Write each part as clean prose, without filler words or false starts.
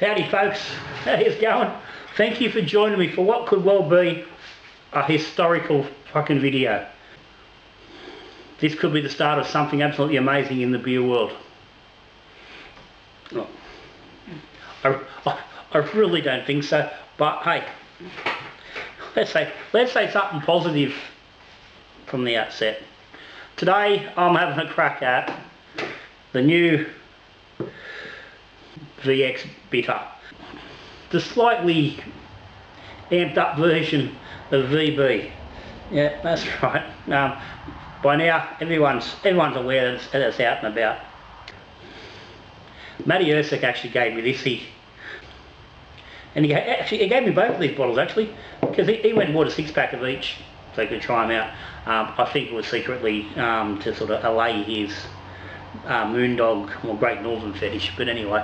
Howdy folks, how's it going? Thank you for joining me for what could well be a historical fucking video. This could be the start of something absolutely amazing in the beer world. Oh, I really don't think so, but hey, let's say something positive from the outset. Today I'm having a crack at the new VX Bitter, the slightly amped up version of VB. Yeah, that's right. By now everyone's aware that it's out and about. Matty Ersic actually gave me this, and he gave me both of these bottles actually, because he went and bought a 6-pack of each so he could try them out. I think it was secretly to sort of allay his Moondog or Great Northern fetish, but anyway.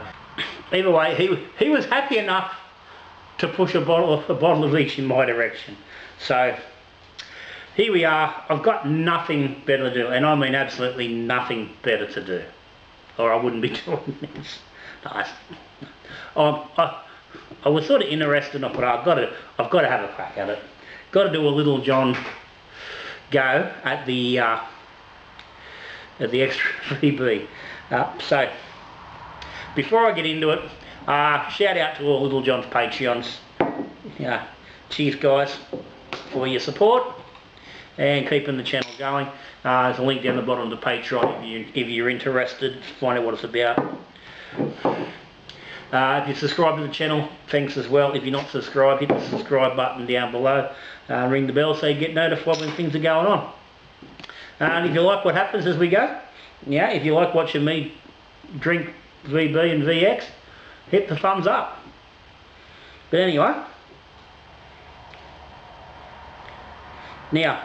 Either way, he was happy enough to push a bottle of each in my direction. So here we are. I've got nothing better to do, and I mean absolutely nothing better to do, or I wouldn't be doing this. I was sort of interested in it, but I've got to have a crack at it. Got to do a little John go at the extra VB. So before I get into it, shout out to all Little John's Patreons. Cheers guys for your support and keeping the channel going. There's a link down the bottom of the Patreon if you're interested to find out what it's about. If you subscribe to the channel, thanks as well. If you're not subscribed, hit the subscribe button down below. Ring the bell so you get notified when things are going on. And if you like what happens as we go, if you like watching me drink VB and VX, hit the thumbs up. But anyway, now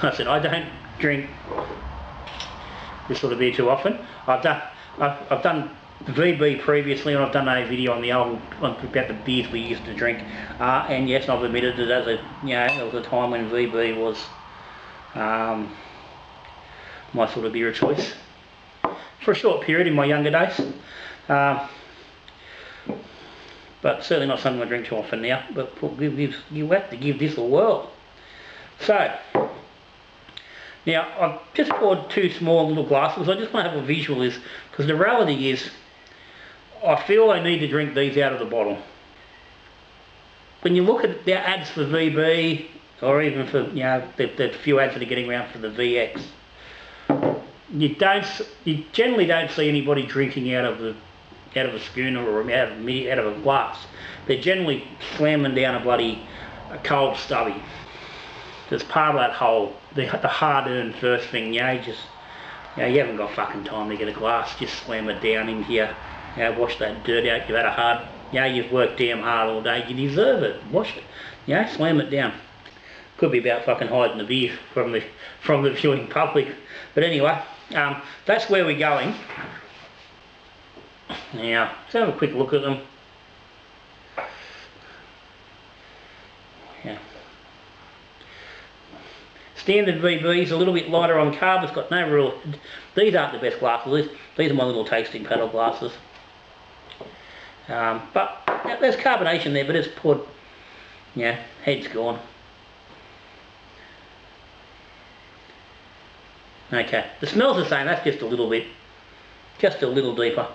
I said I don't drink this sort of beer too often. I've done VB previously, and I've done a video on about the beers we used to drink. And yes, I've admitted that there was a time when VB was my sort of beer of choice for a short period in my younger days. But certainly not something I drink too often now. But you have to give this a whirl. So now I've just poured 2 small little glasses. I just want to have a visual is, because the reality is I feel I need to drink these out of the bottle. When you look at the ads for VB, or even for the few ads that are getting around for the VX, you generally don't see anybody drinking out of a schooner or out of a glass. They're generally slamming down a cold stubby. That's part of that whole the hard-earned first thing. You haven't got fucking time to get a glass. Just slam it down in here. Wash that dirt out. You've had a hard. You've worked damn hard all day. You deserve it. Wash it. Slam it down. Could be about fucking hiding the beer from the viewing public. But anyway, that's where we're going. Now, let's have a quick look at them. Standard VB is a little bit lighter on carb. It's got no real. These aren't the best glasses. These are my little tasting paddle glasses. But there's carbonation there, but it's poured. Head's gone. Okay, the smell's the same. That's just a little deeper.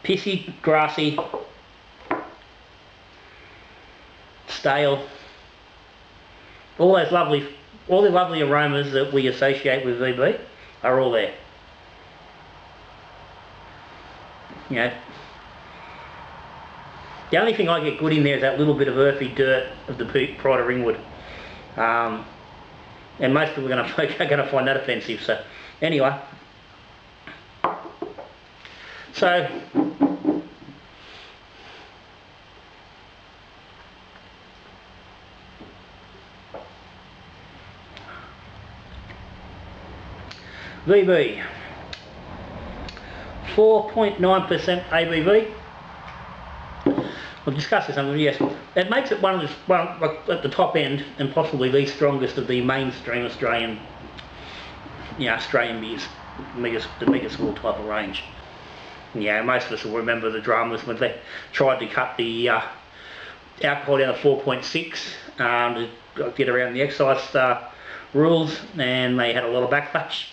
Pissy, grassy, stale. All the lovely aromas that we associate with VB are all there. The only thing I get good in there is that little bit of earthy dirt of the Pride of Ringwood. And most people are going to find that offensive. So anyway, VB, 4.9% ABV. We'll discuss this under yes. It makes it one at the top end and possibly the strongest of the mainstream Australian Australian beers. the mega school type of range. Yeah, most of us will remember the dramas when they tried to cut the alcohol down to 4.6 to get around the excise rules, and they had a lot of backlash.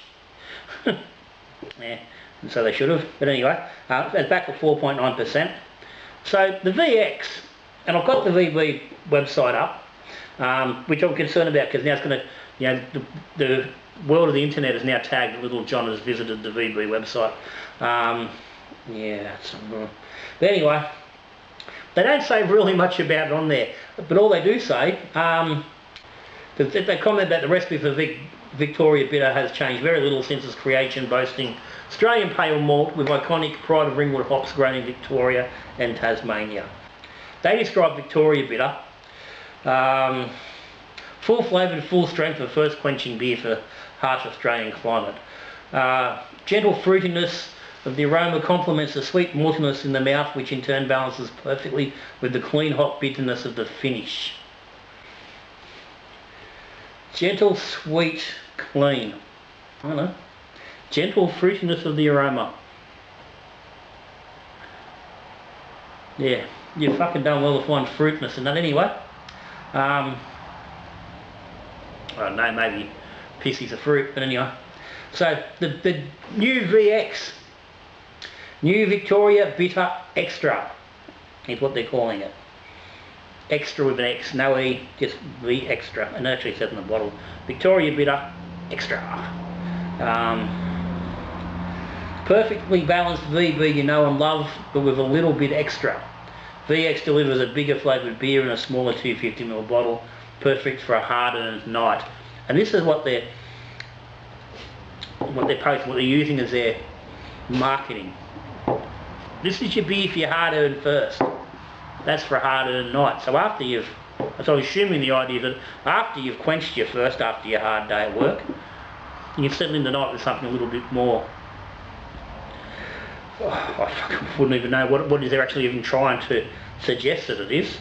Yeah, and so they should have. But anyway, it's back to 4.9%. So the VX, and I've got the VB website up, which I'm concerned about because now it's going to, you know, the world of the internet is now tagged that Little John has visited the VB website. Yeah, but anyway, they don't say really much about it on there, but all they do say, they comment that the recipe for Victoria Bitter has changed very little since its creation, boasting Australian pale malt with iconic Pride of Ringwood hops grown in Victoria and Tasmania. They describe Victoria Bitter, full flavoured, full strength of first quenching beer for harsh Australian climate. Gentle fruitiness of the aroma complements the sweet maltiness in the mouth, which in turn balances perfectly with the clean hot bitterness of the finish. Gentle, sweet, clean. I don't know. Gentle fruitiness of the aroma. Yeah, you've fucking done well to find fruitiness in that anyway. I don't know, maybe pieces of fruit, but anyway. So the new VX, New Victoria Bitter Extra, is what they're calling it. Extra with an X, no E, just V Extra, and it actually says in the bottle, Victoria Bitter Extra. Perfectly balanced VB you know and love, but with a little bit extra. VX delivers a bigger flavoured beer in a smaller 250ml bottle, perfect for a hard-earned night. And this is what they're posting, what they're using as their marketing. This is your beer for your hard-earned first. That's for a hard-earned night. So after you've, so I'm assuming the idea that after you've quenched your first, after your hard day at work, you can settle in the night with something a little bit more. Oh, I wouldn't even know what is they're actually even trying to suggest that it is.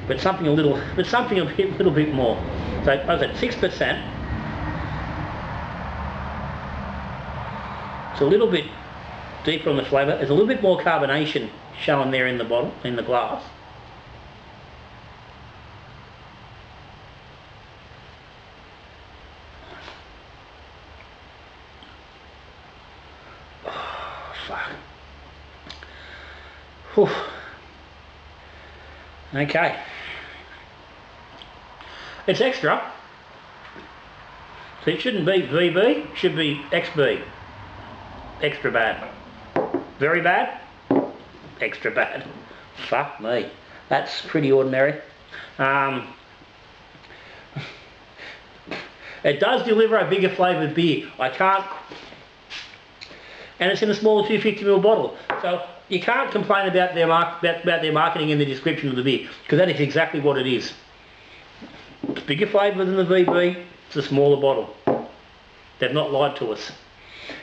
But something a little bit more. So I was at 6%. It's a little bit deeper on the flavour. There's a little bit more carbonation showing there in the bottle, in the glass. Oh, fuck. Whew. Okay. It's extra. So it shouldn't be VB, it should be XB. Extra bad. Very bad? Extra bad. Fuck me. That's pretty ordinary. It does deliver a bigger flavoured beer. I can't... And it's in a smaller 250ml bottle. So you can't complain about their marketing in the description of the beer, because that is exactly what it is. It's bigger flavour than the VB, it's a smaller bottle. They've not lied to us.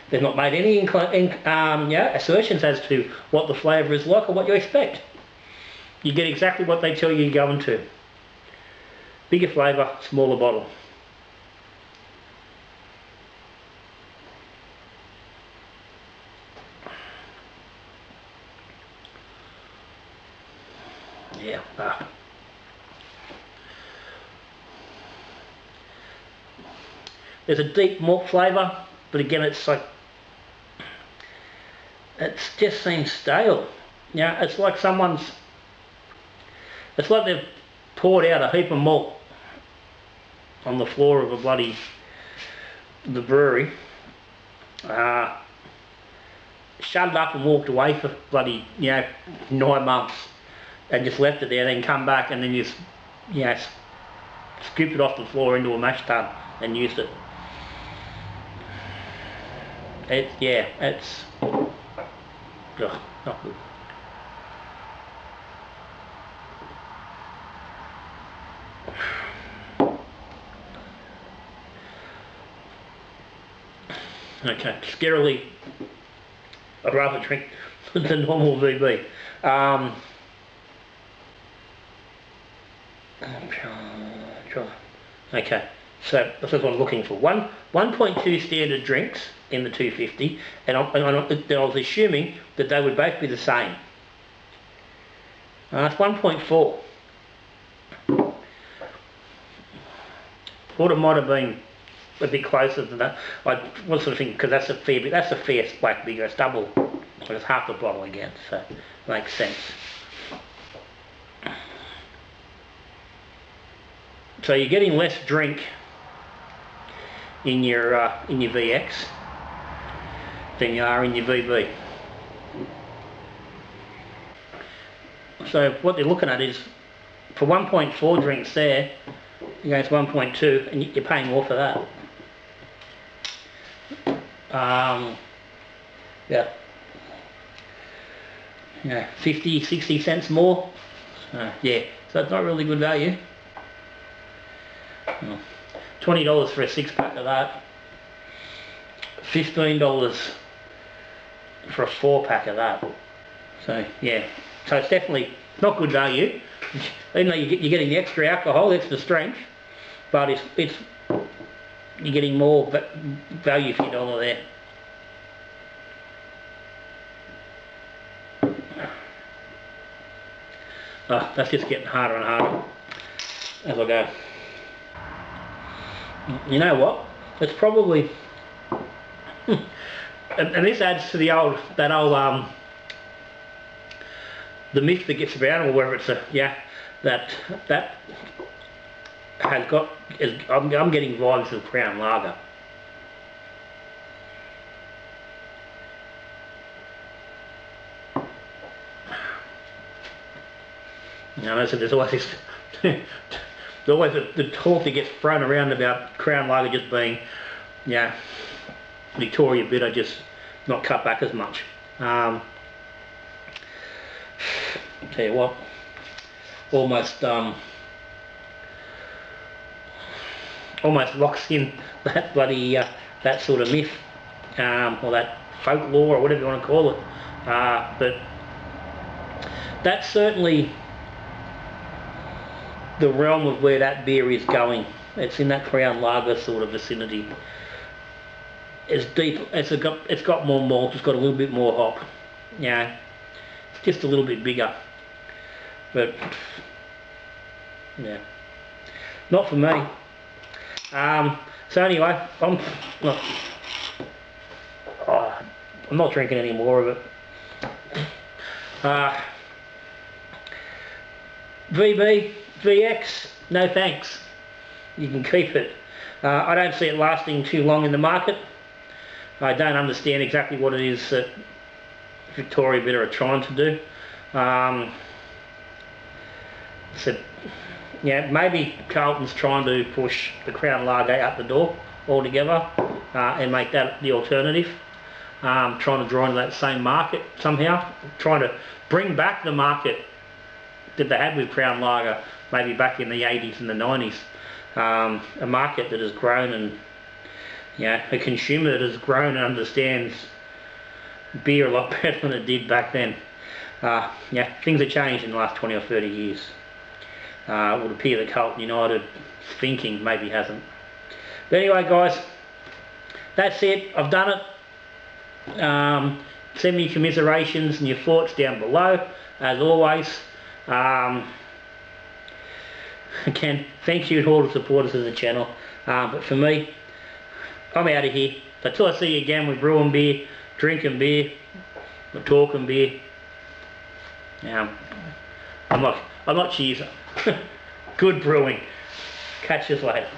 They've not made any assertions as to what the flavour is like or what you expect. You get exactly what they tell you you're going to. Bigger flavour, smaller bottle. Yeah. There's a deep malt flavour, but again it's like, it just seems stale. Yeah, it's like it's like they've poured out a heap of malt on the floor of the brewery, shut it up and walked away for 9 months and just left it there, then come back and then just, scooped it off the floor into a mash tun and used it. It's not good. Okay, scarily, I'd rather drink the normal VB. Okay, So that's what I'm looking for. 1.2 standard drinks in the 250, and I was assuming that they would both be the same. That's 1.4. Thought it might have been a bit closer than that. I was sort of thinking, because that's a fair bit, that's a fair black bigger, it's double, it's half the bottle again, so makes sense. So you're getting less drink in your VX than you are in your VB. So what they're looking at is, for 1.4 drinks there against 1.2, and you're paying more for that. Yeah, 50, 60 cents more. Yeah, so it's not really good value. $20 for a 6-pack of that. $15 for a 4-pack of that. So yeah, so it's definitely not good value. Even though you're getting the extra alcohol, extra strength, but it's you're getting more value for your dollar there. Oh, that's just getting harder and harder as I go. You know what? It's probably, and this adds to the the myth that gets around, or whether it's that has got. I'm getting vibes of Crown Lager. You know, so there's always this, there's always the talk that gets thrown around about Crown Lager just being, Victoria Bitter, just not cut back as much. Tell you what, almost locks in that bloody that sort of myth, or that folklore, or whatever you want to call it. But that's certainly the realm of where that beer is going. It's in that Crown Lager sort of vicinity. It's deep. It's got more malt. It's got a little bit more hop. Yeah, it's just a little bit bigger. But yeah, not for me. So anyway, I'm not drinking any more of it. VB, VX, no thanks. You can keep it. I don't see it lasting too long in the market. I don't understand exactly what it is that Victoria Bitter are trying to do. So, yeah, maybe Carlton's trying to push the Crown Lager out the door altogether and make that the alternative. Trying to draw into that same market somehow. Trying to bring back the market that they had with Crown Lager maybe back in the 80s and the 90s. A market that has grown, and a consumer that has grown and understands beer a lot better than it did back then. Things have changed in the last 20 or 30 years. It would appear that Carlton United thinking maybe hasn't. But anyway guys, that's it. I've done it. Send me commiserations and your thoughts down below, as always. Again, thank you to all the supporters of the channel. But for me, I'm out of here. So until I see you again, we're brewing beer, drinking beer, we're talking beer. I'm not cheesing. Good brewing. Catch you later.